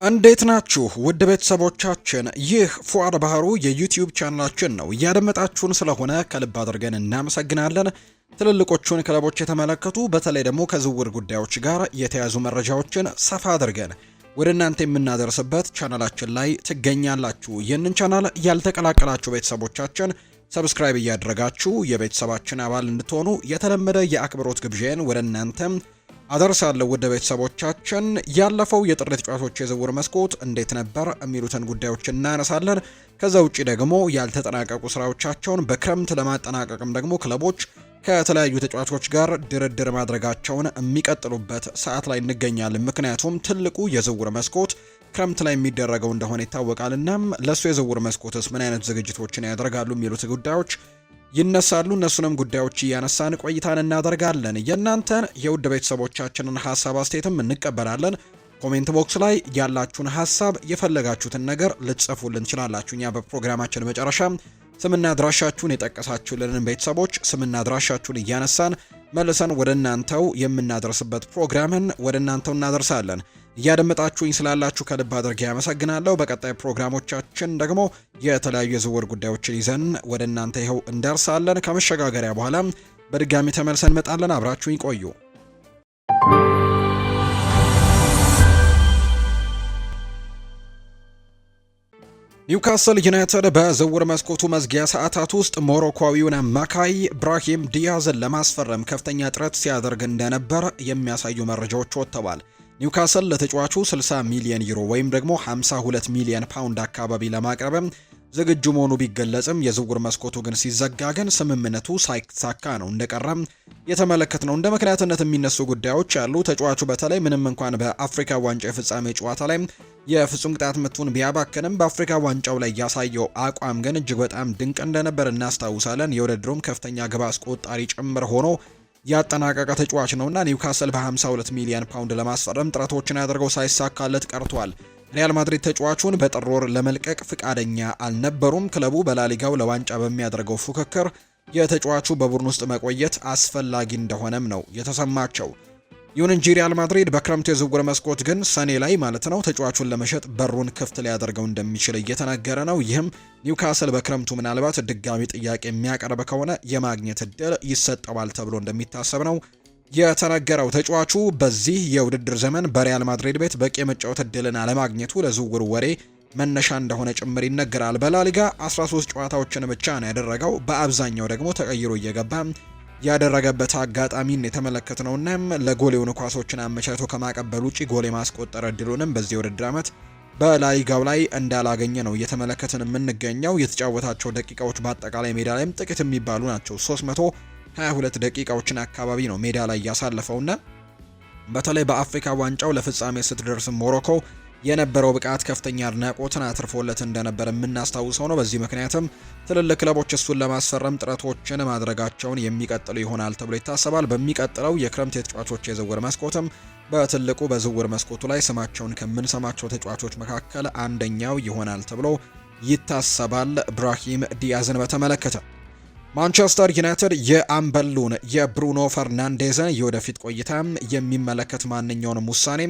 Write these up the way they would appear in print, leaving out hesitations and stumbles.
እንዴት ናችሁ ውድ ቤተሰቦቻችን? ይህ ፉአድ ባህሩ የዩቲዩብ ቻናላችን ነው። እያደመጣችሁን ስለሆነ ከልብ አድርገን እናመሰግናለን። ትልልቆቹን ክለቦች የተመለከቱ በተለይ ደግሞ ከዝውውር ጉዳዮች ጋር የተያዙ መረጃዎችን ሰፋ አድርገን ወደ እናንተ የምናደርስበት ቻናላችን ላይ ትገኛላችሁ። ይህንን ቻናል ያልተቀላቀላችሁ ቤተሰቦቻችን ሰብስክራይብ እያደረጋችሁ የቤተሰባችን አባል እንድትሆኑ የተለመደ የአክብሮት ግብዣን ወደ እናንተም አደርሳለሁ። ውድ ቤተሰቦቻችን ያለፈው የጥር ተጫዋቾች የዝውውር መስኮት እንዴት ነበር የሚሉትን ጉዳዮች እናነሳለን። ከዛ ውጪ ደግሞ ያልተጠናቀቁ ስራዎቻቸውን በክረምት ለማጠናቀቅም ደግሞ ክለቦች ከተለያዩ ተጫዋቾች ጋር ድርድር ማድረጋቸውን የሚቀጥሉበት ሰዓት ላይ እንገኛለን። ምክንያቱም ትልቁ የዝውውር መስኮት ክረምት ላይ የሚደረገው እንደሆነ ይታወቃል። እናም ለሱ የዝውውር መስኮትስ ምን አይነት ዝግጅቶችን ያደርጋሉ የሚሉት ጉዳዮች ይነሳሉ። እነሱንም ጉዳዮች እያነሳን ቆይታን እናደርጋለን። የእናንተን የውድ ቤተሰቦቻችንን ሀሳብ አስተያየትም እንቀበላለን። ኮሜንት ቦክስ ላይ ያላችሁን ሀሳብ የፈለጋችሁትን ነገር ልትጽፉልን ትችላላችሁ። እኛ በፕሮግራማችን መጨረሻ ስምና አድራሻችሁን የጠቀሳችሁልንን ቤተሰቦች ስምና አድራሻችሁን እያነሳን መልሰን ወደ እናንተው የምናደርስበት ፕሮግራምን ወደ እናንተው እናደርሳለን። እያደመጣችሁኝ ስላላችሁ ከልብ አድርጌ ያመሰግናለሁ። በቀጣይ ፕሮግራሞቻችን ደግሞ የተለያዩ የዝውውር ጉዳዮችን ይዘን ወደ እናንተ ይኸው እንደርሳለን። ከመሸጋገሪያ በኋላ በድጋሚ ተመልሰን እንመጣለን። አብራችሁኝ ቆዩ። ኒውካስል ዩናይትድ በዝውውር መስኮቱ መዝጊያ ሰዓታት ውስጥ ሞሮኮዊውን አማካይ ብራሂም ዲያዝን ለማስፈረም ከፍተኛ ጥረት ሲያደርግ እንደነበር የሚያሳዩ መረጃዎች ወጥተዋል። ኒውካስል ለተጫዋቹ 60 ሚሊዮን ዩሮ ወይም ደግሞ 52 ሚሊዮን ፓውንድ አካባቢ ለማቅረብ ዝግጁ መሆኑ ቢገለጽም የዝውውር መስኮቱ ግን ሲዘጋ ግን ስምምነቱ ሳይሳካ ነው እንደቀረም የተመለከትነው። እንደ ምክንያትነት የሚነሱ ጉዳዮች አሉ። ተጫዋቹ በተለይ ምንም እንኳን በአፍሪካ ዋንጫ የፍጻሜ ጨዋታ ላይ የፍጹም ቅጣት ምቱን ቢያባክንም በአፍሪካ ዋንጫው ላይ ያሳየው አቋም ግን እጅግ በጣም ድንቅ እንደነበር እናስታውሳለን። የውድድሩም ከፍተኛ ግብ አስቆጣሪ ጭምር ሆኖ ያጠናቀቀ ተጫዋች ነውና ኒውካስል በ52 ሚሊዮን ፓውንድ ለማስፈረም ጥረቶችን ያደርገው ሳይሳካለት ቀርቷል። ሪያል ማድሪድ ተጫዋቹን በጥር ወር ለመልቀቅ ፍቃደኛ አልነበሩም። ክለቡ በላሊጋው ለዋንጫ በሚያደርገው ፉክክር የተጫዋቹ በቡድን ውስጥ መቆየት አስፈላጊ እንደሆነም ነው የተሰማቸው። ይሁን እንጂ ሪያል ማድሪድ በክረምቱ የዝውውር መስኮት ግን ሰኔ ላይ ማለት ነው ተጫዋቹን ለመሸጥ በሩን ክፍት ሊያደርገው እንደሚችል እየተነገረ ነው። ይህም ኒውካስል በክረምቱ ምናልባት ድጋሚ ጥያቄ የሚያቀርብ ከሆነ የማግኘት እድል ይሰጠዋል ተብሎ እንደሚታሰብ ነው የተነገረው። ተጫዋቹ በዚህ የውድድር ዘመን በሪያል ማድሪድ ቤት በቂ የመጫወት እድልን አለማግኘቱ ለዝውውር ወሬ መነሻ እንደሆነ ጭምር ይነገራል። በላሊጋ 13 ጨዋታዎችን ብቻ ነው ያደረገው። በአብዛኛው ደግሞ ተቀይሮ እየገባ ያደረገበት አጋጣሚን የተመለከትነውና ለጎል የሆኑ ኳሶችን አመቻችቶ ከማቀበል ውጪ ጎል የማስቆጠር እድሉንም በዚህ ውድድር ዓመት በላሊጋው ላይ እንዳላገኘ ነው እየተመለከትን የምንገኘው። የተጫወታቸው ደቂቃዎች በአጠቃላይ ሜዳ ላይም ጥቂት የሚባሉ ናቸው። 322 ደቂቃዎችን አካባቢ ነው ሜዳ ላይ ያሳለፈውና በተለይ በአፍሪካ ዋንጫው ለፍጻሜ ስትደርስ ሞሮኮ የነበረው ብቃት ከፍተኛ አድናቆትን አትርፎለት እንደነበር የምናስታውሰው ነው። በዚህ ምክንያትም ትልልቅ ክለቦች እሱን ለማስፈረም ጥረቶችን ማድረጋቸውን የሚቀጥሉ ይሆናል ተብሎ ይታሰባል። በሚቀጥለው የክረምት የተጫዋቾች የዝውውር መስኮትም በትልቁ በዝውውር መስኮቱ ላይ ስማቸውን ከምንሰማቸው ተጫዋቾች መካከል አንደኛው ይሆናል ተብሎ ይታሰባል። ብራሂም ዲያዝን በተመለከተ ማንቸስተር ዩናይትድ የአምበሉን የብሩኖ ፈርናንዴዝን የወደፊት ቆይታ የሚመለከት ማንኛውንም ውሳኔ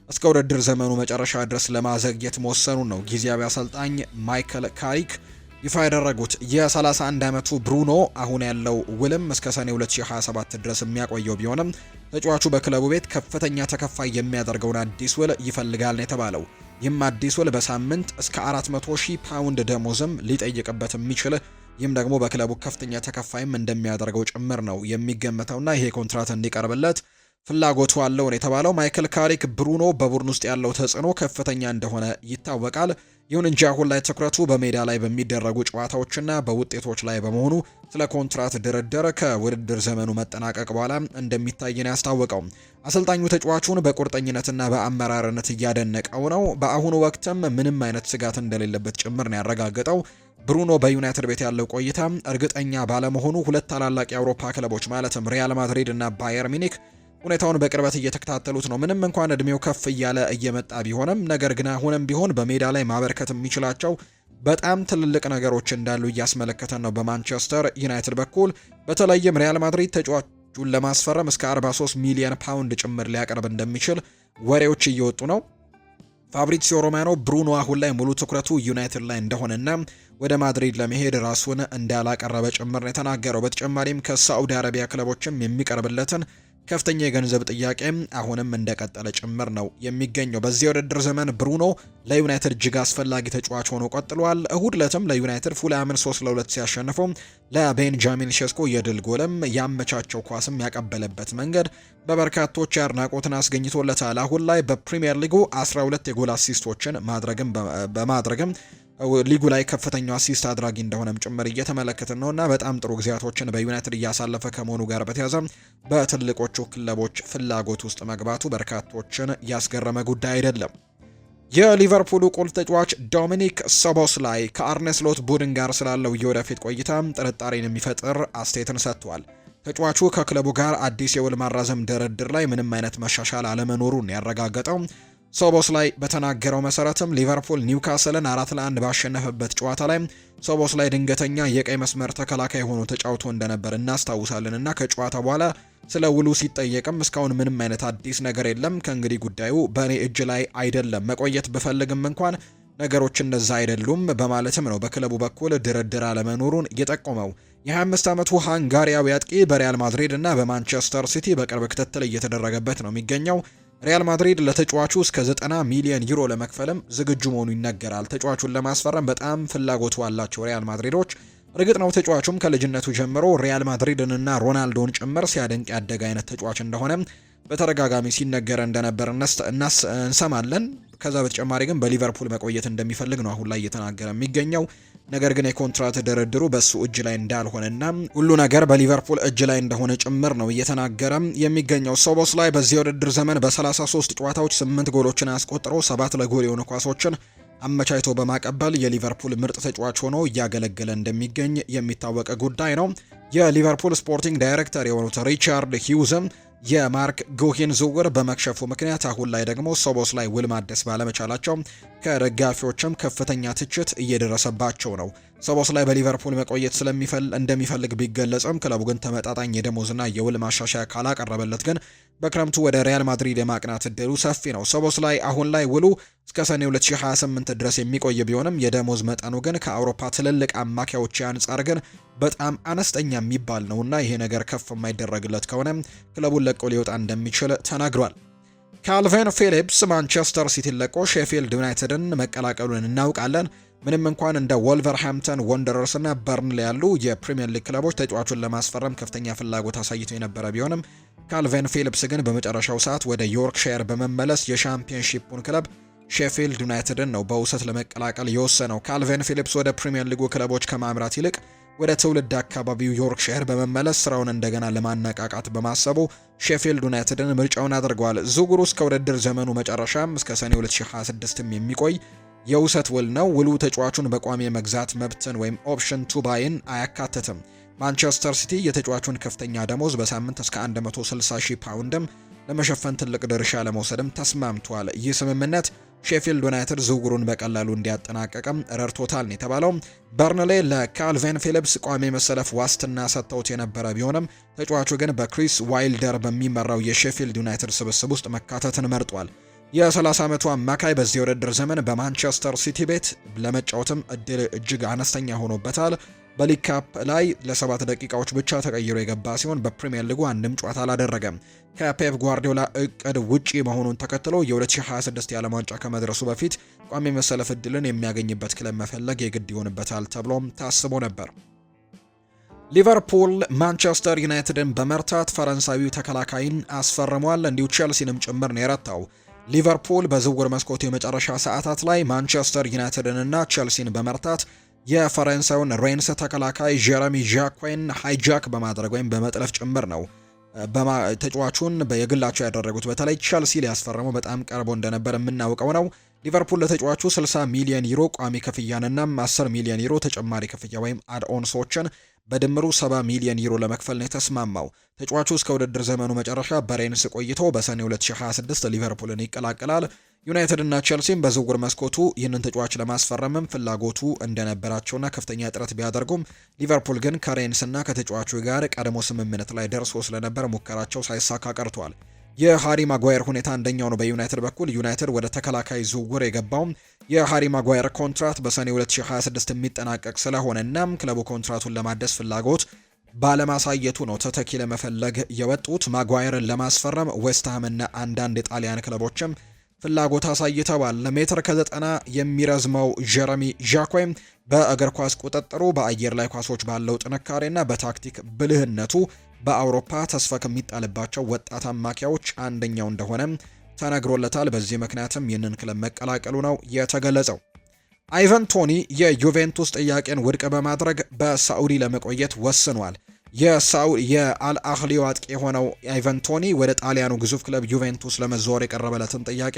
እስከ ውድድር ዘመኑ መጨረሻ ድረስ ለማዘግየት መወሰኑ ነው ጊዜያዊ አሰልጣኝ ማይክል ካሪክ ይፋ ያደረጉት። የ31 ዓመቱ ብሩኖ አሁን ያለው ውልም እስከ ሰኔ 2027 ድረስ የሚያቆየው ቢሆንም ተጫዋቹ በክለቡ ቤት ከፍተኛ ተከፋይ የሚያደርገውን አዲስ ውል ይፈልጋል ነው የተባለው። ይህም አዲስ ውል በሳምንት እስከ 400,000 ፓውንድ ደሞዝም ሊጠይቅበት የሚችል ይህም ደግሞ በክለቡ ከፍተኛ ተከፋይም እንደሚያደርገው ጭምር ነው የሚገመተውና ይሄ ኮንትራት እንዲቀርብለት ፍላጎቱ አለው ነው የተባለው። ማይክል ካሪክ ብሩኖ በቡድን ውስጥ ያለው ተጽዕኖ ከፍተኛ እንደሆነ ይታወቃል። ይሁን እንጂ አሁን ላይ ትኩረቱ በሜዳ ላይ በሚደረጉ ጨዋታዎችና በውጤቶች ላይ በመሆኑ ስለ ኮንትራት ድርድር ከውድድር ዘመኑ መጠናቀቅ በኋላ እንደሚታይ ነው ያስታወቀው። አሰልጣኙ ተጫዋቹን በቁርጠኝነትና በአመራርነት እያደነቀው ነው። በአሁኑ ወቅትም ምንም አይነት ስጋት እንደሌለበት ጭምር ነው ያረጋገጠው። ብሩኖ በዩናይትድ ቤት ያለው ቆይታ እርግጠኛ ባለመሆኑ ሁለት ታላላቅ የአውሮፓ ክለቦች ማለትም ሪያል ማድሪድ እና ባየር ሚኒክ ሁኔታውን በቅርበት እየተከታተሉት ነው። ምንም እንኳን እድሜው ከፍ እያለ እየመጣ ቢሆንም ነገር ግን አሁንም ቢሆን በሜዳ ላይ ማበርከት የሚችላቸው በጣም ትልልቅ ነገሮች እንዳሉ እያስመለከተን ነው። በማንቸስተር ዩናይትድ በኩል በተለይም ሪያል ማድሪድ ተጫዋቹን ለማስፈረም እስከ 43 ሚሊዮን ፓውንድ ጭምር ሊያቀርብ እንደሚችል ወሬዎች እየወጡ ነው። ፋብሪዚዮ ሮማኖ ብሩኖ አሁን ላይ ሙሉ ትኩረቱ ዩናይትድ ላይ እንደሆነና ወደ ማድሪድ ለመሄድ ራሱን እንዳላቀረበ ጭምር ነው የተናገረው። በተጨማሪም ከሳዑዲ አረቢያ ክለቦችም የሚቀርብለትን ከፍተኛ የገንዘብ ጥያቄ አሁንም እንደቀጠለ ጭምር ነው የሚገኘው። በዚህ የውድድር ዘመን ብሩኖ ለዩናይትድ እጅግ አስፈላጊ ተጫዋች ሆኖ ቀጥሏል። እሁድ ዕለትም ለዩናይትድ ፉልሃምን 3-2 ሲያሸንፉ ለቤንጃሚን ሼስኮ የድል ጎልም ያመቻቸው ኳስም ያቀበለበት መንገድ በበርካቶች አድናቆትን አስገኝቶለታል። አሁን ላይ በፕሪሚየር ሊጉ 12 የጎል አሲስቶችን በማድረግም ሊጉ ላይ ከፍተኛው አሲስት አድራጊ እንደሆነም ጭምር እየተመለከትን ነውና በጣም ጥሩ ጊዜያቶችን በዩናይትድ እያሳለፈ ከመሆኑ ጋር በተያያዘ በትልቆቹ ክለቦች ፍላጎት ውስጥ መግባቱ በርካቶችን ያስገረመ ጉዳይ አይደለም። የሊቨርፑሉ ቁልፍ ተጫዋች ዶሚኒክ ሶቦስላይ ከአርነ ስሎት ቡድን ጋር ስላለው የወደፊት ቆይታ ጥርጣሬን የሚፈጥር አስተያየትን ሰጥቷል። ተጫዋቹ ከክለቡ ጋር አዲስ የውል ማራዘም ድርድር ላይ ምንም አይነት መሻሻል አለመኖሩን ያረጋገጠው ሶቦስላይ በተናገረው መሰረትም ሊቨርፑል ኒውካስልን 4-1 ባሸነፈበት ጨዋታ ላይ ሶቦስላይ ድንገተኛ የቀይ መስመር ተከላካይ ሆኖ ተጫውቶ እንደነበር እናስታውሳለን እና ከጨዋታ በኋላ ስለ ውሉ ሲጠየቅም እስካሁን ምንም አይነት አዲስ ነገር የለም፣ ከእንግዲህ ጉዳዩ በእኔ እጅ ላይ አይደለም፣ መቆየት ብፈልግም እንኳን ነገሮች እንደዛ አይደሉም በማለትም ነው በክለቡ በኩል ድርድር አለመኖሩን የጠቆመው። የ25 ዓመቱ ሃንጋሪያዊ አጥቂ በሪያል ማድሪድ እና በማንቸስተር ሲቲ በቅርብ ክትትል እየተደረገበት ነው የሚገኘው። ሪያል ማድሪድ ለተጫዋቹ እስከ 90 ሚሊዮን ዩሮ ለመክፈልም ዝግጁ መሆኑ ይነገራል። ተጫዋቹን ለማስፈረም በጣም ፍላጎቱ አላቸው ሪያል ማድሪዶች። እርግጥ ነው ተጫዋቹም ከልጅነቱ ጀምሮ ሪያል ማድሪድን እና ሮናልዶን ጭምር ሲያደንቅ ያደገ አይነት ተጫዋች እንደሆነ በተደጋጋሚ ሲነገር እንደነበር እንሰማለን። ከዛ በተጨማሪ ግን በሊቨርፑል መቆየት እንደሚፈልግ ነው አሁን ላይ እየተናገረ የሚገኘው። ነገር ግን የኮንትራት ድርድሩ በሱ እጅ ላይ እንዳልሆነና ሁሉ ነገር በሊቨርፑል እጅ ላይ እንደሆነ ጭምር ነው እየተናገረ የሚገኘው። ሶቦስላይ በዚህ የውድድር ዘመን በ33 ጨዋታዎች 8 ጎሎችን አስቆጥሮ 7 ለጎል የሆኑ ኳሶችን አመቻችቶ በማቀበል የሊቨርፑል ምርጥ ተጫዋች ሆኖ እያገለገለ እንደሚገኝ የሚታወቅ ጉዳይ ነው። የሊቨርፑል ስፖርቲንግ ዳይሬክተር የሆኑት ሪቻርድ ሂውዝም የማርክ ጉሂን ዝውውር በመክሸፉ ምክንያት አሁን ላይ ደግሞ ሶቦስላይ ውል ማደስ ባለመቻላቸው ከደጋፊዎችም ከፍተኛ ትችት እየደረሰባቸው ነው። ሶቦስላይ በሊቨርፑል መቆየት እንደሚፈልግ ቢገለጽም ክለቡ ግን ተመጣጣኝ የደሞዝና የውል ማሻሻያ ካላቀረበለት ግን በክረምቱ ወደ ሪያል ማድሪድ የማቅናት እድሉ ሰፊ ነው። ሶቦስላይ አሁን ላይ ውሉ እስከ ሰኔ 2028 ድረስ የሚቆይ ቢሆንም የደሞዝ መጠኑ ግን ከአውሮፓ ትልልቅ አማካዮች አንጻር ግን በጣም አነስተኛ የሚባል ነውና ይሄ ነገር ከፍ የማይደረግለት ከሆነ ክለቡን ለቆ ሊወጣ እንደሚችል ተናግሯል። ካልቪን ፊሊፕስ ማንቸስተር ሲቲን ለቆ ሼፊልድ ዩናይትድን መቀላቀሉን እናውቃለን። ምንም እንኳን እንደ ወልቨርሃምፕተን ወንደረርስ እና በርንሊ ያሉ የፕሪሚየር ሊግ ክለቦች ተጫዋቹን ለማስፈረም ከፍተኛ ፍላጎት አሳይተው የነበረ ቢሆንም ካልቪን ፊሊፕስ ግን በመጨረሻው ሰዓት ወደ ዮርክሻየር በመመለስ የሻምፒዮንሺፑን ክለብ ሼፊልድ ዩናይትድን ነው በውሰት ለመቀላቀል የወሰነው። ካልቪን ፊሊፕስ ወደ ፕሪሚየር ሊጉ ክለቦች ከማምራት ይልቅ ወደ ትውልድ አካባቢው ዮርክሻየር በመመለስ ስራውን እንደገና ለማነቃቃት በማሰቡ ሼፊልድ ዩናይትድን ምርጫውን አድርገዋል። ዝውውሩ እስከ ውድድር ዘመኑ መጨረሻም እስከ ሰኔ 2026 የሚቆይ የውሰት ውል ነው። ውሉ ተጫዋቹን በቋሚ የመግዛት መብትን ወይም ኦፕሽን ቱ ባይን አያካትትም። ማንቸስተር ሲቲ የተጫዋቹን ከፍተኛ ደሞዝ በሳምንት እስከ 160,000 ፓውንድም ለመሸፈን ትልቅ ድርሻ ለመውሰድም ተስማምቷል። ይህ ስምምነት ሼፊልድ ዩናይትድ ዝውውሩን በቀላሉ እንዲያጠናቀቅም ረድቶታል ነው የተባለው። በርንሌ ለካልቪን ፊሊፕስ ቋሚ መሰለፍ ዋስትና ሰጥተውት የነበረ ቢሆንም ተጫዋቹ ግን በክሪስ ዋይልደር በሚመራው የሼፊልድ ዩናይትድ ስብስብ ውስጥ መካተትን መርጧል። የ30 ዓመቱ አማካይ በዚህ የውድድር ዘመን በማንቸስተር ሲቲ ቤት ለመጫወትም እድል እጅግ አነስተኛ ሆኖበታል። በሊግ ካፕ ላይ ለ7 ደቂቃዎች ብቻ ተቀይሮ የገባ ሲሆን በፕሪሚየር ሊጉ አንድም ጨዋታ አላደረገም። ከፔፕ ጓርዲዮላ እቅድ ውጪ መሆኑን ተከትሎ የ2026 የዓለም ዋንጫ ከመድረሱ በፊት ቋሚ መሰለፍ እድልን የሚያገኝበት ክለብ መፈለግ የግድ ይሆንበታል ተብሎም ታስቦ ነበር። ሊቨርፑል ማንቸስተር ዩናይትድን በመርታት ፈረንሳዊው ተከላካይን አስፈርሟል። እንዲሁ ቼልሲንም ጭምር ነው የረታው። ሊቨርፑል በዝውውር መስኮቱ የመጨረሻ ሰዓታት ላይ ማንቸስተር ዩናይትድንና ቼልሲን በመርታት የፈረንሳዩን ሬንስ ተከላካይ ጀረሚ ዣኳን ሃይጃክ በማድረግ ወይም በመጥለፍ ጭምር ነው ተጫዋቹን የግላቸው ያደረጉት። በተለይ ቼልሲ ሊያስፈርመው በጣም ቀርቦ እንደነበር የምናውቀው ነው። ሊቨርፑል ለተጫዋቹ 60 ሚሊዮን ዩሮ ቋሚ ክፍያንና 10 ሚሊዮን ዩሮ ተጨማሪ ክፍያ ወይም አድኦንሶችን በድምሩ 70 ሚሊዮን ዩሮ ለመክፈል ነው የተስማማው። ተጫዋቹ እስከ ውድድር ዘመኑ መጨረሻ በሬንስ ቆይቶ በሰኔ 2026 ሊቨርፑልን ይቀላቀላል። ዩናይትድ እና ቼልሲም በዝውውር መስኮቱ ይህንን ተጫዋች ለማስፈረምም ፍላጎቱ እንደነበራቸውና ከፍተኛ ጥረት ቢያደርጉም ሊቨርፑል ግን ከሬንስ እና ከተጫዋቹ ጋር ቀድሞ ስምምነት ላይ ደርሶ ስለነበር ሙከራቸው ሳይሳካ ቀርቷል። የሃሪ ማጓየር ሁኔታ አንደኛው ነው። በዩናይትድ በኩል ዩናይትድ ወደ ተከላካይ ዝውውር የገባውም የሃሪ ማጓየር ኮንትራት በሰኔ 2026 የሚጠናቀቅ ስለሆነና ክለቡ ኮንትራቱን ለማደስ ፍላጎት ባለማሳየቱ ነው ተተኪ ለመፈለግ የወጡት። ማጓየርን ለማስፈረም ዌስትሃምና አንዳንድ የጣሊያን ክለቦችም ፍላጎት አሳይተዋል። ሜትር ከ90 የሚረዝመው ጀረሚ ዣኮም በእግር ኳስ ቁጥጥሩ፣ በአየር ላይ ኳሶች ባለው ጥንካሬና በታክቲክ ብልህነቱ በአውሮፓ ተስፋ ከሚጣልባቸው ወጣት አማካዮች አንደኛው እንደሆነ ተነግሮለታል። በዚህ ምክንያትም ይህንን ክለብ መቀላቀሉ ነው የተገለጸው። አይቫን ቶኒ የዩቬንቱስ ጥያቄን ውድቅ በማድረግ በሳዑዲ ለመቆየት ወስኗል። የአልአህሊው አጥቂ የሆነው አይቫን ቶኒ ወደ ጣሊያኑ ግዙፍ ክለብ ዩቬንቱስ ለመዘዋወር የቀረበለትን ጥያቄ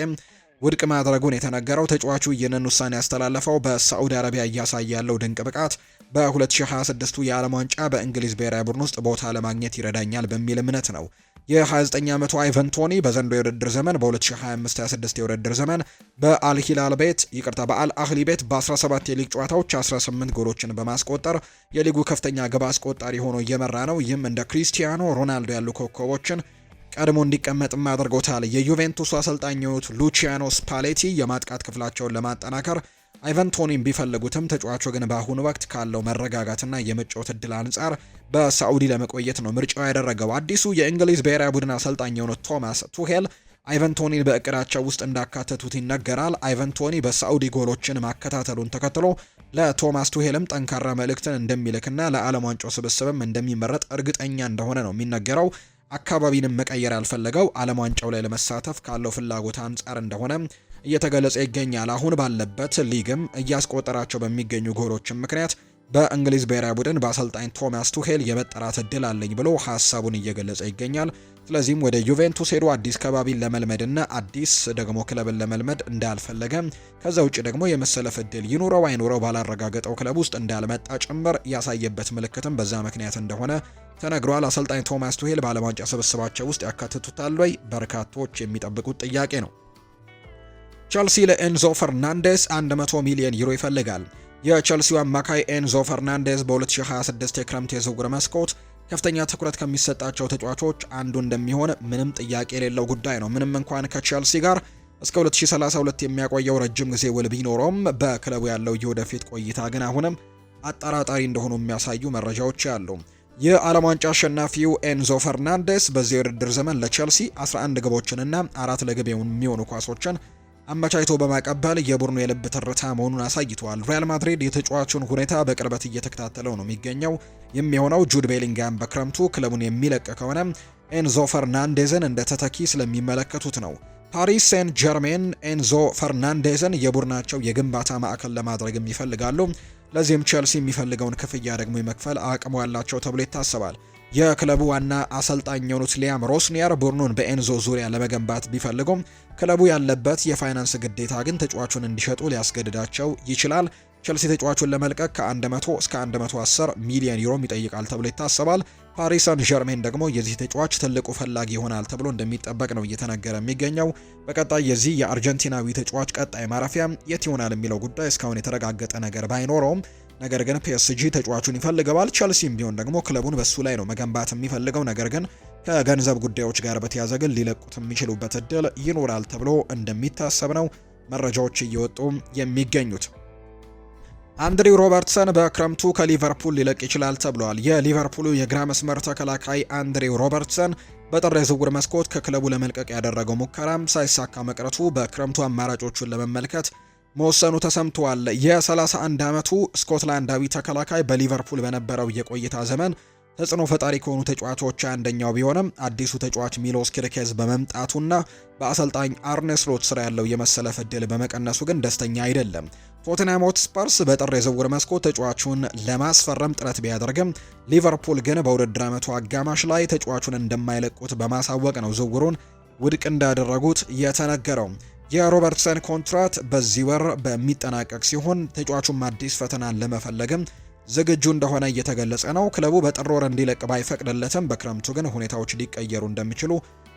ውድቅ ማድረጉን የተነገረው ተጫዋቹ ይህንን ውሳኔ ያስተላለፈው በሳዑዲ አረቢያ እያሳየ ያለው ድንቅ ብቃት በ2026ቱ የዓለም ዋንጫ በእንግሊዝ ብሔራዊ ቡድን ውስጥ ቦታ ለማግኘት ይረዳኛል በሚል እምነት ነው። የ29 ዓመቱ አይቫን ቶኒ በዘንድሮው የውድድር ዘመን በ2025-26 የውድድር ዘመን በአልአህሊ ቤት በ17 የሊግ ጨዋታዎች 18 ጎሎችን በማስቆጠር የሊጉ ከፍተኛ ግብ አስቆጣሪ ሆኖ እየመራ ነው። ይህም እንደ ክሪስቲያኖ ሮናልዶ ያሉ ኮከቦችን ቀድሞ እንዲቀመጥም አድርጎታል። የዩቬንቱስ አሰልጣኝ የሆኑት ሉቺያኖ ስፓሌቲ የማጥቃት ክፍላቸውን ለማጠናከር አይቫን ቶኒን ቢፈልጉትም ተጫዋቹ ግን በአሁኑ ወቅት ካለው መረጋጋትና የመጫወት እድል አንጻር በሳዑዲ ለመቆየት ነው ምርጫው ያደረገው። አዲሱ የእንግሊዝ ብሔራዊ ቡድን አሰልጣኝ የሆኑት ቶማስ ቱሄል አይቫን ቶኒን በእቅዳቸው ውስጥ እንዳካተቱት ይነገራል። አይቫን ቶኒ በሳዑዲ ጎሎችን ማከታተሉን ተከትሎ ለቶማስ ቱሄልም ጠንካራ መልእክትን እንደሚልክና ለዓለም ዋንጫው ስብስብም እንደሚመረጥ እርግጠኛ እንደሆነ ነው የሚነገረው። አካባቢንም መቀየር ያልፈለገው ዓለም ዋንጫው ላይ ለመሳተፍ ካለው ፍላጎት አንጻር እንደሆነ እየተገለጸ ይገኛል። አሁን ባለበት ሊግም እያስቆጠራቸው በሚገኙ ጎሎችም ምክንያት በእንግሊዝ ብሔራዊ ቡድን በአሰልጣኝ ቶማስ ቱሄል የመጠራት እድል አለኝ ብሎ ሀሳቡን እየገለጸ ይገኛል። ስለዚህም ወደ ዩቬንቱስ ሄዶ አዲስ ከባቢን ለመልመድና አዲስ ደግሞ ክለብን ለመልመድ እንዳልፈለገ፣ ከዛ ውጭ ደግሞ የመሰለፍ እድል ይኑረው አይኑረው ባላረጋገጠው ክለብ ውስጥ እንዳልመጣ ጭምር ያሳየበት ምልክትም በዛ ምክንያት እንደሆነ ተነግሯል። አሰልጣኝ ቶማስ ቱሄል በዓለም ዋንጫ ስብስባቸው ውስጥ ያካትቱታል ወይ? በርካቶች የሚጠብቁት ጥያቄ ነው። ቸልሲ ለኤንዞ ፈርናንዴስ 100 ሚሊዮን ዩሮ ይፈልጋል። የቸልሲው አማካይ ኤንዞ ፈርናንዴዝ በ2026 የክረምት የዝውውር መስኮት ከፍተኛ ትኩረት ከሚሰጣቸው ተጫዋቾች አንዱ እንደሚሆን ምንም ጥያቄ የሌለው ጉዳይ ነው። ምንም እንኳን ከቸልሲ ጋር እስከ 2032 የሚያቆየው ረጅም ጊዜ ውል ቢኖረውም በክለቡ ያለው የወደፊት ቆይታ ግን አሁንም አጠራጣሪ እንደሆኑ የሚያሳዩ መረጃዎች አሉ። የዓለም ዋንጫ አሸናፊው ኤንዞ ፈርናንዴስ በዚህ የውድድር ዘመን ለቸልሲ 11 ግቦችንና 4 ለግብ የሚሆኑ ኳሶችን አመቻችቶ በማቀበል የቡድኑ የልብ ትርታ መሆኑን አሳይቷል። ሪያል ማድሪድ የተጫዋቹን ሁኔታ በቅርበት እየተከታተለው ነው የሚገኘው። የሚሆነው ጁድ ቤሊንጋም በክረምቱ ክለቡን የሚለቅ ከሆነ ኤንዞ ፈርናንዴዝን እንደ ተተኪ ስለሚመለከቱት ነው። ፓሪስ ሴን ጀርሜን ኤንዞ ፈርናንዴዝን የቡድናቸው የግንባታ ማዕከል ለማድረግም ይፈልጋሉ። ለዚህም ቼልሲ የሚፈልገውን ክፍያ ደግሞ የመክፈል አቅሙ ያላቸው ተብሎ ይታሰባል። የክለቡ ዋና አሰልጣኝ የሆኑት ሊያም ሮስኒያር ቡድኑን በኤንዞ ዙሪያ ለመገንባት ቢፈልጉም ክለቡ ያለበት የፋይናንስ ግዴታ ግን ተጫዋቹን እንዲሸጡ ሊያስገድዳቸው ይችላል። ቼልሲ ተጫዋቹን ለመልቀቅ ከ100 እስከ 110 ሚሊዮን ዩሮ ይጠይቃል ተብሎ ይታሰባል። ፓሪስ ሳን ዠርሜን ደግሞ የዚህ ተጫዋች ትልቁ ፈላጊ ይሆናል ተብሎ እንደሚጠበቅ ነው እየተነገረ የሚገኘው። በቀጣይ የዚህ የአርጀንቲናዊ ተጫዋች ቀጣይ ማረፊያ የት ይሆናል የሚለው ጉዳይ እስካሁን የተረጋገጠ ነገር ባይኖረውም ነገር ግን ፒኤስጂ ተጫዋቹን ይፈልገዋል። ቸልሲም ቢሆን ደግሞ ክለቡን በሱ ላይ ነው መገንባት የሚፈልገው። ነገር ግን ከገንዘብ ጉዳዮች ጋር በተያያዘ ግን ሊለቁት የሚችሉበት እድል ይኖራል ተብሎ እንደሚታሰብ ነው መረጃዎች እየወጡ የሚገኙት። አንድሪው ሮበርትሰን በክረምቱ ከሊቨርፑል ሊለቅ ይችላል ተብሏል። የሊቨርፑሉ የግራ መስመር ተከላካይ አንድሪው ሮበርትሰን በጥር የዝውውር መስኮት ከክለቡ ለመልቀቅ ያደረገው ሙከራም ሳይሳካ መቅረቱ በክረምቱ አማራጮቹን ለመመልከት መወሰኑ ተሰምቷል። የ31 ዓመቱ ስኮትላንዳዊ ተከላካይ በሊቨርፑል በነበረው የቆይታ ዘመን ተጽዕኖ ፈጣሪ ከሆኑ ተጫዋቾች አንደኛው ቢሆንም አዲሱ ተጫዋች ሚሎስ ኪርኬዝ በመምጣቱና በአሰልጣኝ አርኔ ስሎት ስራ ያለው የመሰለፍ ዕድል በመቀነሱ ግን ደስተኛ አይደለም። ቶተንሃም ሆትስፐርስ በጥር የዝውውር መስኮት ተጫዋቹን ለማስፈረም ጥረት ቢያደርግም ሊቨርፑል ግን በውድድር ዓመቱ አጋማሽ ላይ ተጫዋቹን እንደማይለቁት በማሳወቅ ነው ዝውውሩን ውድቅ እንዳደረጉት የተነገረው። የሮበርትሰን ኮንትራት በዚህ ወር በሚጠናቀቅ ሲሆን ተጫዋቹም አዲስ ፈተናን ለመፈለግም ዝግጁ እንደሆነ እየተገለጸ ነው። ክለቡ በጥር ወር እንዲለቅ ባይፈቅድለትም በክረምቱ ግን ሁኔታዎች ሊቀየሩ እንደሚችሉ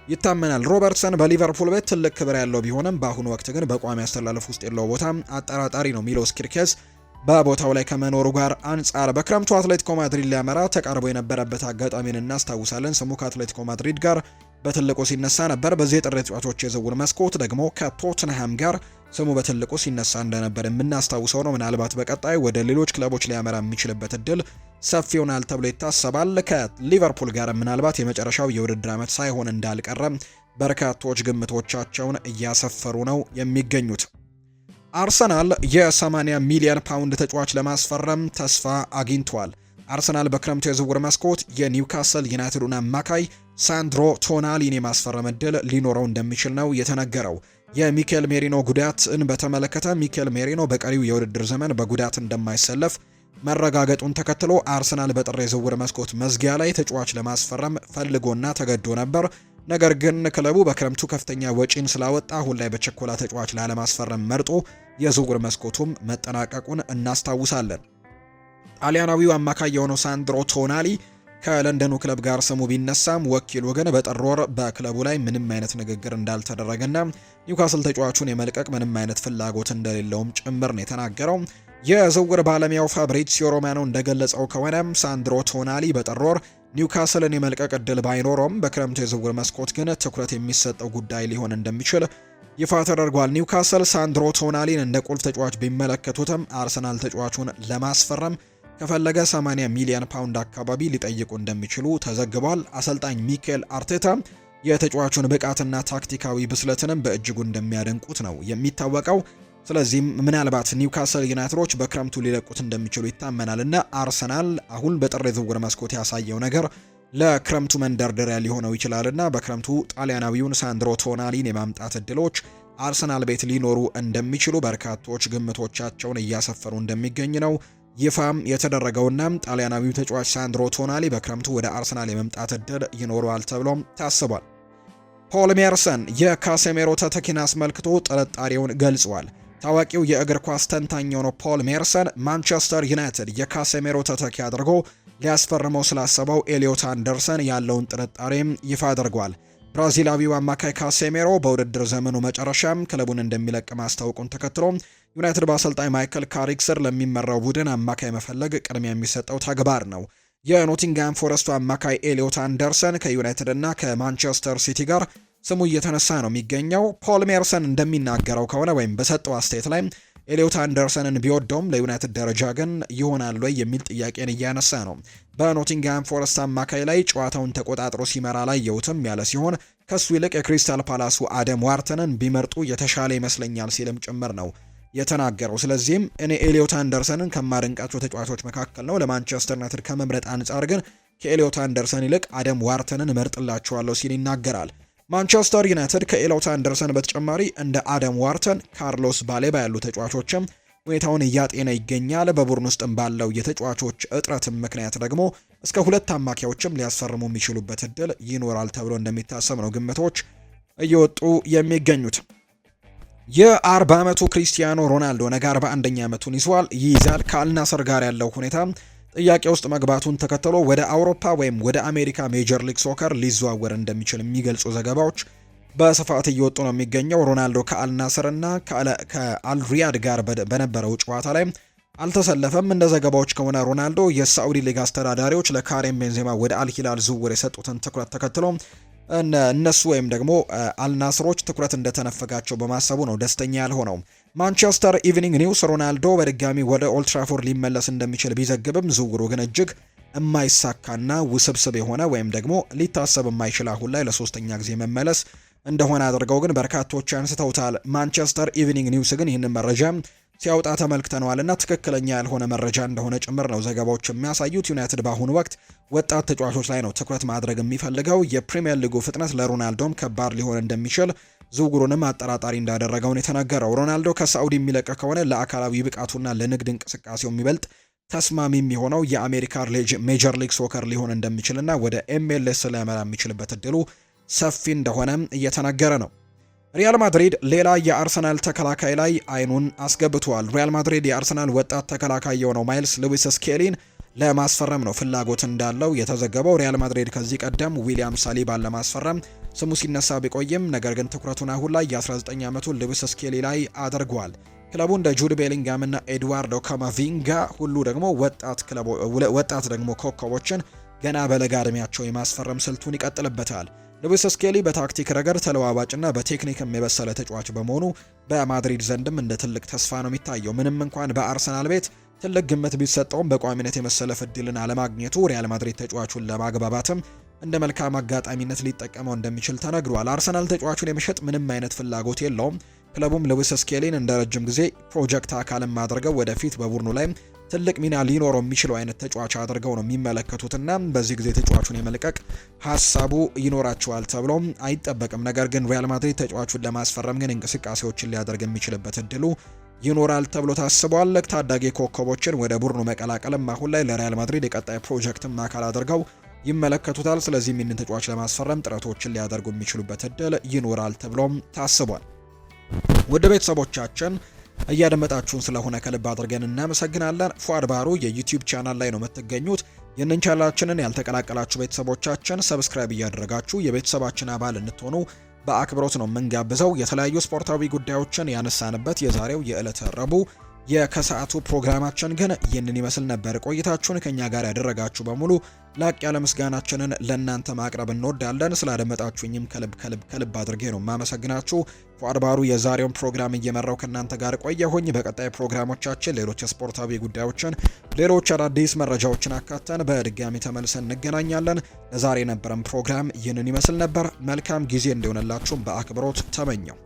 ይታመናል። ሮበርትሰን በሊቨርፑል ቤት ትልቅ ክብር ያለው ቢሆንም በአሁኑ ወቅት ግን በቋሚ አስተላለፍ ውስጥ ያለው ቦታ አጠራጣሪ ነው። ሚሎስ ኪርኬዝ በቦታው ላይ ከመኖሩ ጋር አንጻር በክረምቱ አትሌቲኮ ማድሪድ ሊያመራ ተቃርቦ የነበረበት አጋጣሚን እናስታውሳለን። ስሙ ከአትሌቲኮ ማድሪድ ጋር በትልቁ ሲነሳ ነበር። በዚህ የጥር ተጫዋቾች የዝውውር መስኮት ደግሞ ከቶትንሃም ጋር ስሙ በትልቁ ሲነሳ እንደነበር የምናስታውሰው ነው። ምናልባት በቀጣይ ወደ ሌሎች ክለቦች ሊያመራ የሚችልበት እድል ሰፊ ይሆናል ተብሎ ይታሰባል። ከሊቨርፑል ጋር ምናልባት የመጨረሻው የውድድር ዓመት ሳይሆን እንዳልቀረም በርካቶች ግምቶቻቸውን እያሰፈሩ ነው የሚገኙት። አርሰናል የ80 ሚሊዮን ፓውንድ ተጫዋች ለማስፈረም ተስፋ አግኝቷል። አርሰናል በክረምቱ የዝውውር መስኮት የኒውካስል ዩናይትዱን አማካይ ሳንድሮ ቶናሊን የማስፈረም እድል ሊኖረው እንደሚችል ነው የተነገረው። የሚኬል ሜሪኖ ጉዳትን በተመለከተ ሚኬል ሜሪኖ በቀሪው የውድድር ዘመን በጉዳት እንደማይሰለፍ መረጋገጡን ተከትሎ አርሰናል በጥር የዝውውር መስኮት መዝጊያ ላይ ተጫዋች ለማስፈረም ፈልጎና ተገዶ ነበር። ነገር ግን ክለቡ በክረምቱ ከፍተኛ ወጪን ስላወጣ አሁን ላይ በቸኮላ ተጫዋች ላለማስፈረም መርጦ የዝውውር መስኮቱም መጠናቀቁን እናስታውሳለን። ጣሊያናዊው አማካይ የሆነው ሳንድሮ ቶናሊ ከለንደኑ ክለብ ጋር ስሙ ቢነሳም ወኪሉ ግን በጥር ወር በክለቡ ላይ ምንም አይነት ንግግር እንዳልተደረገና ኒውካስል ተጫዋቹን የመልቀቅ ምንም አይነት ፍላጎት እንደሌለውም ጭምር ነው የተናገረው። የዝውውር ባለሙያው ፋብሪዚዮ ሮማኖ እንደገለጸው ከሆነ ሳንድሮ ቶናሊ በጥር ወር ኒውካስልን የመልቀቅ እድል ባይኖረውም በክረምቱ የዝውውር መስኮት ግን ትኩረት የሚሰጠው ጉዳይ ሊሆን እንደሚችል ይፋ ተደርጓል። ኒውካስል ሳንድሮ ቶናሊን እንደ ቁልፍ ተጫዋች ቢመለከቱትም አርሰናል ተጫዋቹን ለማስፈረም ከፈለገ 80 ሚሊዮን ፓውንድ አካባቢ ሊጠይቁ እንደሚችሉ ተዘግቧል። አሰልጣኝ ሚኬል አርቴታ የተጫዋቹን ብቃትና ታክቲካዊ ብስለትንም በእጅጉ እንደሚያደንቁት ነው የሚታወቀው። ስለዚህም ምናልባት ኒውካስል ዩናይትዶች በክረምቱ ሊለቁት እንደሚችሉ ይታመናል እና አርሰናል አሁን በጥር የዝውውር መስኮት ያሳየው ነገር ለክረምቱ መንደርደሪያ ሊሆነው ይችላልና በክረምቱ ጣሊያናዊውን ሳንድሮ ቶናሊን የማምጣት እድሎች አርሰናል ቤት ሊኖሩ እንደሚችሉ በርካቶች ግምቶቻቸውን እያሰፈሩ እንደሚገኝ ነው ይፋም የተደረገውና ጣሊያናዊው ተጫዋች ሳንድሮ ቶናሊ በክረምቱ ወደ አርሰናል የመምጣት እድል ይኖረዋል ተብሎም ታስቧል። ፖል ሜርሰን የካሴሜሮ ተተኪን አስመልክቶ ጥርጣሬውን ገልጿል። ታዋቂው የእግር ኳስ ተንታኝ የሆነው ፖል ሜርሰን ማንቸስተር ዩናይትድ የካሴሜሮ ተተኪ አድርጎ ሊያስፈርመው ስላሰበው ኤሊዮት አንደርሰን ያለውን ጥርጣሬም ይፋ አድርጓል። ብራዚላዊው አማካይ ካሴሜሮ በውድድር ዘመኑ መጨረሻም ክለቡን እንደሚለቅ ማስታወቁን ተከትሎ ዩናይትድ በአሰልጣኝ ማይክል ካሪክ ስር ለሚመራው ቡድን አማካይ መፈለግ ቅድሚያ የሚሰጠው ተግባር ነው። የኖቲንግሃም ፎረስቱ አማካይ ኤሊዮት አንደርሰን ከዩናይትድ እና ከማንቸስተር ሲቲ ጋር ስሙ እየተነሳ ነው የሚገኘው። ፖል ሜርሰን እንደሚናገረው ከሆነ ወይም በሰጠው አስተያየት ላይ ኤሊዮት አንደርሰንን ቢወደውም ለዩናይትድ ደረጃ ግን ይሆናል ወይ የሚል ጥያቄን እያነሳ ነው። በኖቲንግሃም ፎረስት አማካይ ላይ ጨዋታውን ተቆጣጥሮ ሲመራ ላይ የውትም ያለ ሲሆን ከሱ ይልቅ የክሪስታል ፓላሱ አደም ዋርተንን ቢመርጡ የተሻለ ይመስለኛል ሲልም ጭምር ነው የተናገረው። ስለዚህም እኔ ኤሊዮት አንደርሰንን ከማደንቃቸው ተጫዋቾች መካከል ነው። ለማንቸስተር ዩናይትድ ከመምረጥ አንጻር ግን ከኤሊዮት አንደርሰን ይልቅ አደም ዋርተንን እመርጥላቸዋለሁ ሲል ይናገራል። ማንቸስተር ዩናይትድ ከኤሊዮት አንደርሰን በተጨማሪ እንደ አደም ዋርተን፣ ካርሎስ ባሌባ ያሉ ተጫዋቾችም ሁኔታውን እያጤነ ይገኛል። በቡድን ውስጥም ባለው የተጫዋቾች እጥረትም ምክንያት ደግሞ እስከ 2 አማካዮችም ሊያስፈርሙ የሚችሉበት እድል ይኖራል ተብሎ እንደሚታሰብ ነው ግምቶች እየወጡ የሚገኙት። የ40 ዓመቱ ክሪስቲያኖ ሮናልዶ ነገ 41ኛ ዓመቱን ይይዛል። ከአልናስር ጋር ያለው ሁኔታ ጥያቄ ውስጥ መግባቱን ተከትሎ ወደ አውሮፓ ወይም ወደ አሜሪካ ሜጀር ሊግ ሶከር ሊዘዋወር እንደሚችል የሚገልጹ ዘገባዎች በስፋት እየወጡ ነው የሚገኘው። ሮናልዶ ከአልናስር እና ከአልሪያድ ጋር በነበረው ጨዋታ ላይ አልተሰለፈም። እንደ ዘገባዎች ከሆነ ሮናልዶ የሳዑዲ ሊግ አስተዳዳሪዎች ለካሪም ቤንዜማ ወደ አልሂላል ዝውውር የሰጡትን ትኩረት ተከትሎ እነሱ ወይም ደግሞ አልናስሮች ትኩረት እንደተነፈጋቸው በማሰቡ ነው ደስተኛ ያልሆነው። ማንቸስተር ኢቭኒንግ ኒውስ ሮናልዶ በድጋሚ ወደ ኦልድ ትራፎርድ ሊመለስ እንደሚችል ቢዘግብም ዝውውሩ ግን እጅግ የማይሳካና ውስብስብ የሆነ ወይም ደግሞ ሊታሰብ የማይችል አሁን ላይ ለሶስተኛ ጊዜ መመለስ እንደሆነ አድርገው ግን በርካቶች አንስተውታል። ማንቸስተር ኢቭኒንግ ኒውስ ግን ይህንን መረጃ ሲያወጣ ተመልክተነዋልና ትክክለኛ ያልሆነ መረጃ እንደሆነ ጭምር ነው ዘገባዎች የሚያሳዩት። ዩናይትድ በአሁኑ ወቅት ወጣት ተጫዋቾች ላይ ነው ትኩረት ማድረግ የሚፈልገው። የፕሪሚየር ሊጉ ፍጥነት ለሮናልዶም ከባድ ሊሆን እንደሚችል ዝውውሩንም አጠራጣሪ እንዳደረገው ነው የተናገረው። ሮናልዶ ከሳዑዲ የሚለቅ ከሆነ ለአካላዊ ብቃቱና ለንግድ እንቅስቃሴው የሚበልጥ ተስማሚ የሚሆነው የአሜሪካ ሜጀር ሊግ ሶከር ሊሆን እንደሚችልና ወደ ኤምኤልኤስ ሊያመራ የሚችልበት እድሉ ሰፊ እንደሆነ እየተናገረ ነው። ሪያል ማድሪድ ሌላ የአርሰናል ተከላካይ ላይ አይኑን አስገብቷል። ሪያል ማድሪድ የአርሰናል ወጣት ተከላካይ የሆነው ማይልስ ሉዊስ ስኬሊን ለማስፈረም ነው ፍላጎት እንዳለው የተዘገበው። ሪያል ማድሪድ ከዚህ ቀደም ዊሊያም ሳሊባን ለማስፈረም ስሙ ሲነሳ ቢቆይም ነገር ግን ትኩረቱን አሁን ላይ የ19 ዓመቱን ሉዊስ ስኬሊ ላይ አድርጓል። ክለቡ እንደ ጁድ ቤሊንጋም እና ኤድዋርዶ ካማቪንጋ ሁሉ ደግሞ ወጣት ደግሞ ኮከቦችን ገና በለጋ እድሜያቸው የማስፈረም ስልቱን ይቀጥልበታል። ሉዊስ ስኬሊ በታክቲክ ረገድ ተለዋዋጭና በቴክኒክም የበሰለ ተጫዋች በመሆኑ በማድሪድ ዘንድም እንደ ትልቅ ተስፋ ነው የሚታየው። ምንም እንኳን በአርሰናል ቤት ትልቅ ግምት ቢሰጠውም በቋሚነት የመሰለፍ እድልን አለማግኘቱ ሪያል ማድሪድ ተጫዋቹን ለማግባባትም እንደ መልካም አጋጣሚነት ሊጠቀመው እንደሚችል ተነግሯል። አርሰናል ተጫዋቹን የመሸጥ ምንም አይነት ፍላጎት የለውም። ክለቡም ሉዊስ ስኬሊን እንደ ረጅም ጊዜ ፕሮጀክት አካልም አድርገው ወደፊት በቡድኑ ላይ ትልቅ ሚና ሊኖረው የሚችለው አይነት ተጫዋች አድርገው ነው የሚመለከቱትና በዚህ ጊዜ ተጫዋቹን የመልቀቅ ሀሳቡ ይኖራቸዋል ተብሎም አይጠበቅም። ነገር ግን ሪያል ማድሪድ ተጫዋቹን ለማስፈረም ግን እንቅስቃሴዎችን ሊያደርግ የሚችልበት እድሉ ይኖራል ተብሎ ታስቧል። ታዳጊ ኮከቦችን ወደ ቡድኑ መቀላቀልም አሁን ላይ ለሪያል ማድሪድ የቀጣይ ፕሮጀክትም አካል አድርገው ይመለከቱታል። ስለዚህ ይህንን ተጫዋች ለማስፈረም ጥረቶችን ሊያደርጉ የሚችሉበት እድል ይኖራል ተብሎም ታስቧል። ውድ ቤተሰቦቻችን እያደመጣችሁን ስለሆነ ከልብ አድርገን እናመሰግናለን። ፏድ ባህሩ የዩቲዩብ ቻናል ላይ ነው የምትገኙት። ይህንን ቻናላችንን ያልተቀላቀላችሁ ቤተሰቦቻችን ሰብስክራይብ እያደረጋችሁ የቤተሰባችን አባል እንድትሆኑ በአክብሮት ነው የምንጋብዘው። የተለያዩ ስፖርታዊ ጉዳዮችን ያነሳንበት የዛሬው የዕለተ ረቡዕ የከሰዓቱ ፕሮግራማችን ግን ይህንን ይመስል ነበር። ቆይታችሁን ከኛ ጋር ያደረጋችሁ በሙሉ ላቅ ያለ ምስጋናችንን ለእናንተ ማቅረብ እንወዳለን። ስላደመጣችሁኝም ከልብ አድርጌ ነው ማመሰግናችሁ። ፏድ ባህሩ የዛሬውን ፕሮግራም እየመራው ከእናንተ ጋር ቆየሁኝ። በቀጣይ ፕሮግራሞቻችን ሌሎች ስፖርታዊ ጉዳዮችን፣ ሌሎች አዳዲስ መረጃዎችን አካተን በድጋሚ ተመልሰን እንገናኛለን። ለዛሬ የነበረን ፕሮግራም ይህንን ይመስል ነበር። መልካም ጊዜ እንዲሆንላችሁም በአክብሮት ተመኘው።